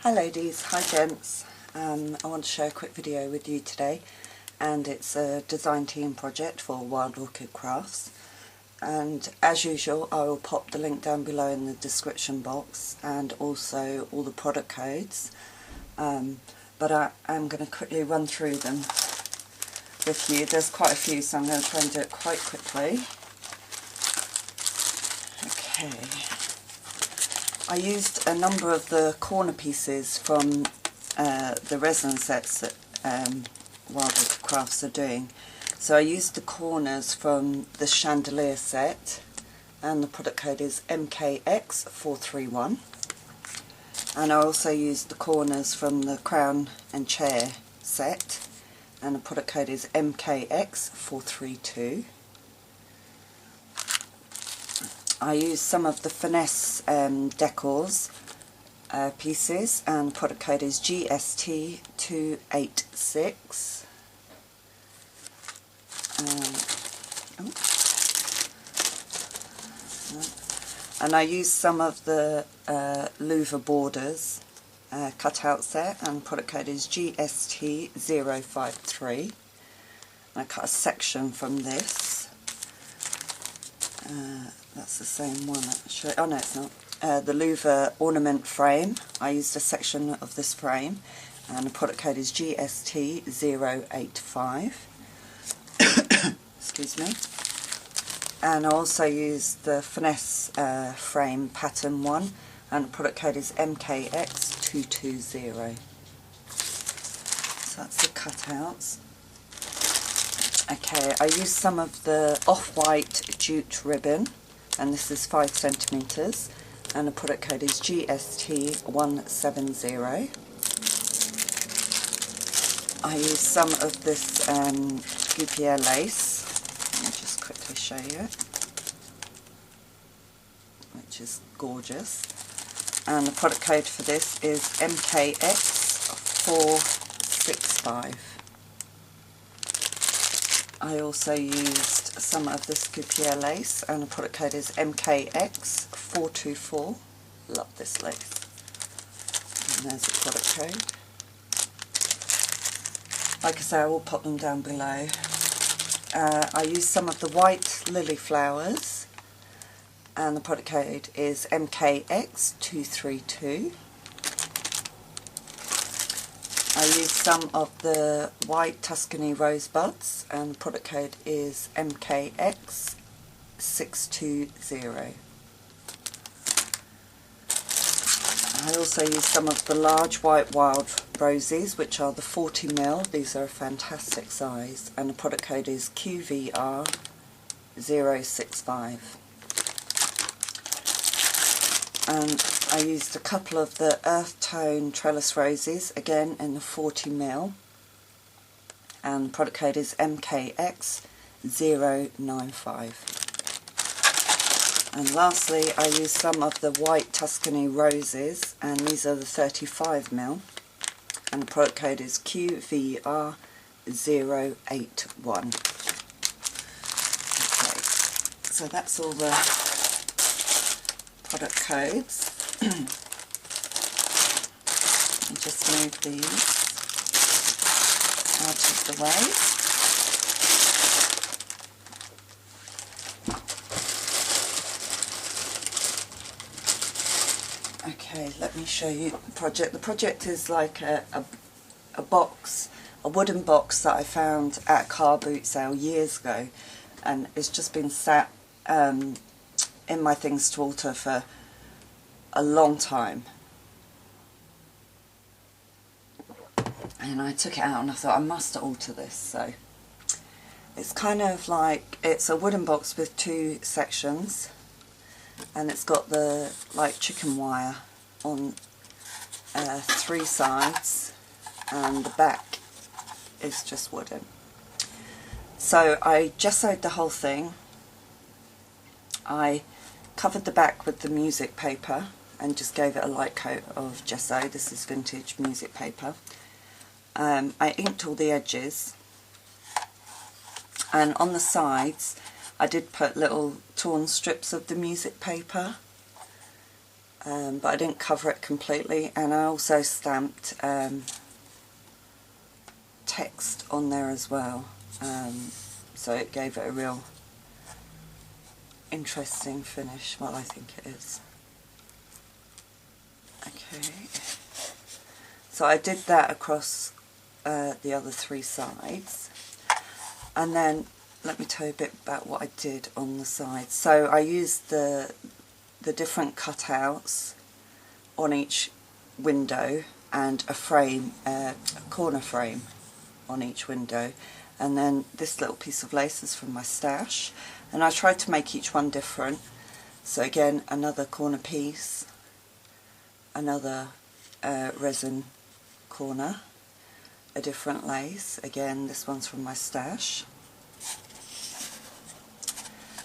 Hi ladies, hi gents. I want to share a quick video with you today, and it's a design team project for Wild Orchid Crafts, and as usual I will pop the link down below in the description box and also all the product codes, but I'm going to quickly run through them with you. There's quite a few, so I'm going to try and do it quite quickly. Okay. I used a number of the corner pieces from the resin sets that Wild Orchid Crafts are doing. So I used the corners from the chandelier set, and the product code is MKX431. And I also used the corners from the crown and chair set, and the product code is MKX432. I used some of the finesse decors pieces, and the product code is GST286. And I used some of the louvre borders cutout set, and the product code is GST053. And I cut a section from this. That's the same one actually. Oh no, it's not. The Louvre ornament frame. I used a section of this frame, and the product code is GST085. Excuse me. And I also used the finesse frame pattern one, and the product code is MKX220. So that's the cutouts. Okay, I used some of the off-white jute ribbon, and this is 5 centimeters, and the product code is GST170. I used some of this guipure lace. Let me just quickly show you it, which is gorgeous. And the product code for this is MKX465. I also used some of this guipure lace, and the product code is MKX424. Love this lace. And there's the product code. Like I say, I will pop them down below. I used some of the white lily flowers, and the product code is MKX232. I used some of the white Tuscany rosebuds, and the product code is MKX620. I also used some of the large white wild roses, which are the 40ml. These are a fantastic size, and the product code is QVR065. And I used a couple of the earth tone trellis roses, again in the 40ml, and the product code is MKX095. And lastly, I used some of the white Tuscany roses, and these are the 35ml, and the product code is QVR081. Okay, so that's all the product codes. And just move these out of the way. Okay, let me show you the project. The project is like a box, a wooden box that I found at a car boot sale years ago, and it's just been sat in my things to alter for a long time, and I took it out and I thought I must alter this. So it's kind of like, it's a wooden box with 2 sections, and it's got the like chicken wire on 3 sides, and the back is just wooden. So I gessoed the whole thing. I covered the back with the music paper and just gave it a light coat of gesso. This is vintage music paper. I inked all the edges, and on the sides I did put little torn strips of the music paper but I didn't cover it completely, and I also stamped text on there as well, so it gave it a real interesting finish. Well, I think it is. Okay, so I did that across the other 3 sides, and then let me tell you a bit about what I did on the sides. So I used the different cutouts on each window and a frame, a corner frame on each window, and then this little piece of lace is from my stash, and I tried to make each one different. So again, another corner piece, another resin corner, a different lace, again this one's from my stash.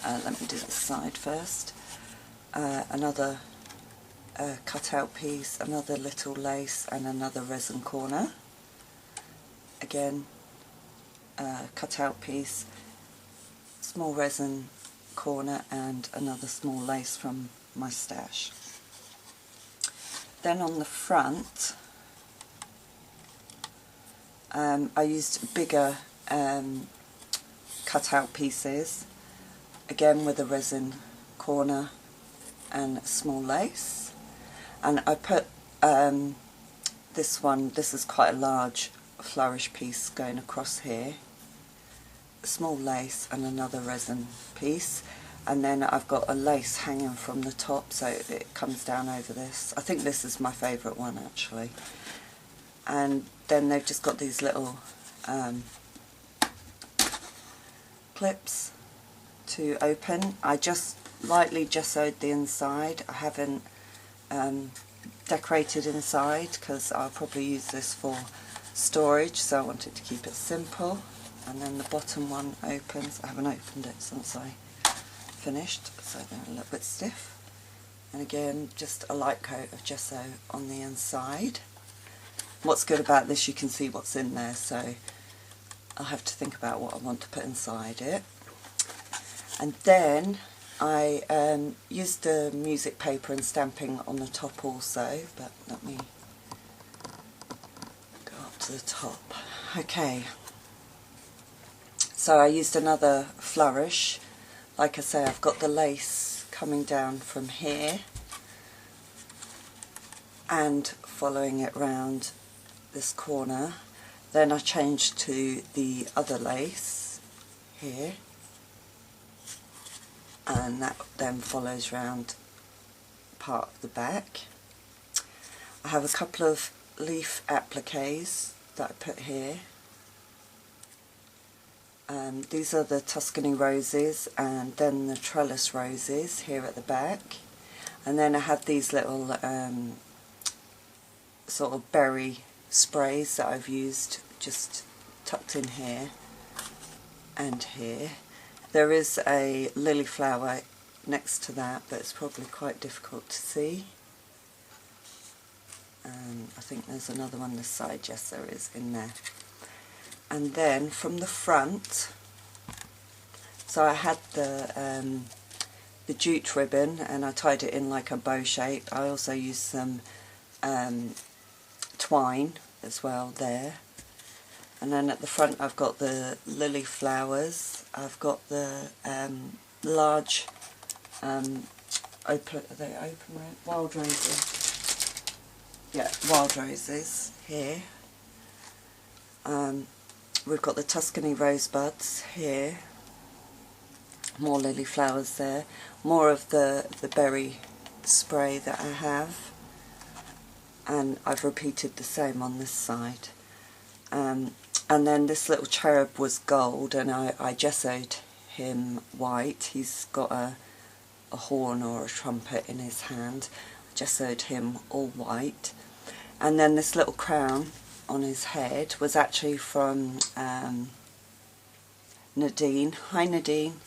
Let me do this side first. Another cutout piece, another little lace, and another resin corner. Again, cutout piece, small resin corner, and another small lace from my stash. Then on the front, I used bigger cutout pieces, again with a resin corner and small lace, and I put this one, this is quite a large flourish piece going across here, a small lace and another resin piece, and then I've got a lace hanging from the top so it comes down over this. I think this is my favourite one actually. And then they've just got these little clips to open. I just lightly gessoed the inside. I haven't decorated inside because I'll probably use this for storage, so I wanted to keep it simple. And then the bottom one opens. I haven't opened it since I finished, so they're a little bit stiff. And again, just a light coat of gesso on the inside. What's good about this, you can see what's in there, so I'll have to think about what I want to put inside it. And then I used the music paper and stamping on the top also, but let me go up to the top. Okay, so I used another flourish. Like I say, I've got the lace coming down from here and following it round this corner. Then I changed to the other lace here, and that then follows round part of the back. I have a couple of leaf appliques that I put here. These are the Tuscany roses and then the trellis roses here at the back. And then I had these little sort of berry sprays that I've used just tucked in here and here. There is a lily flower next to that, but it's probably quite difficult to see. I think there's another one this side, yes there is, in there. And then from the front, so I had the jute ribbon and I tied it in like a bow shape. I also used some twine as well there. And then at the front I've got the lily flowers. I've got the large open, are they open, wild roses? Yeah, wild roses here. We've got the Tuscany rosebuds here. More lily flowers there. More of the berry spray that I have. And I've repeated the same on this side. And then this little cherub was gold, and I gessoed him white. He's got a horn or a trumpet in his hand. I gessoed him all white. And then this little crown on his head was actually from Nadine. Hi Nadine.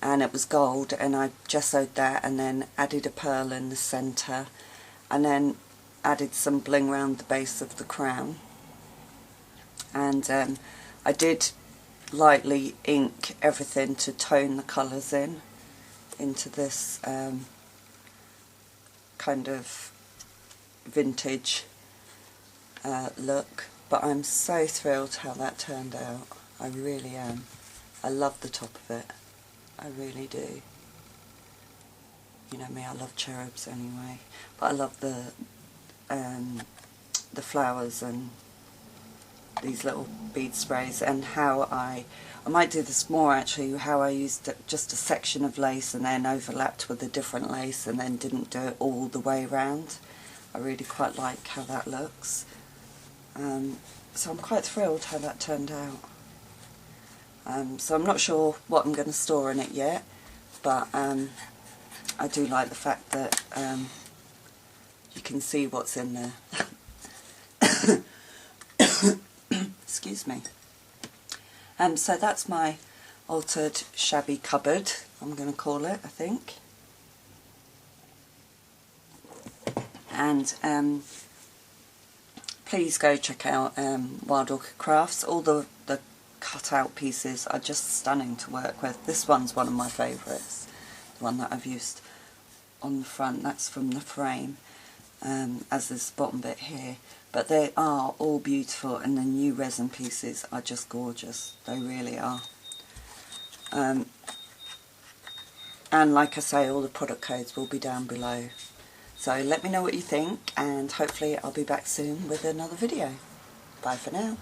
And it was gold, and I gessoed that and then added a pearl in the centre, and then added some bling around the base of the crown. And I did lightly ink everything to tone the colours into this kind of vintage look, but I'm so thrilled how that turned out. I really am. I love the top of it. I really do. You know me, I love cherubs anyway, but I love the flowers and these little bead sprays, and how I might do this more actually, how I used just a section of lace and then overlapped with a different lace and then didn't do it all the way round. I really quite like how that looks. So I'm quite thrilled how that turned out. So I'm not sure what I'm going to store in it yet, but I do like the fact that you can see what's in there. Excuse me. So that's my altered shabby cupboard, I'm going to call it, I think. And please go check out Wild Orchid Crafts. All the cut out pieces are just stunning to work with. This one's one of my favourites, the one that I've used on the front. That's from the frame, as this bottom bit here. But they are all beautiful, and the new resin pieces are just gorgeous. They really are. And like I say, all the product codes will be down below. So let me know what you think, and hopefully I'll be back soon with another video. Bye for now.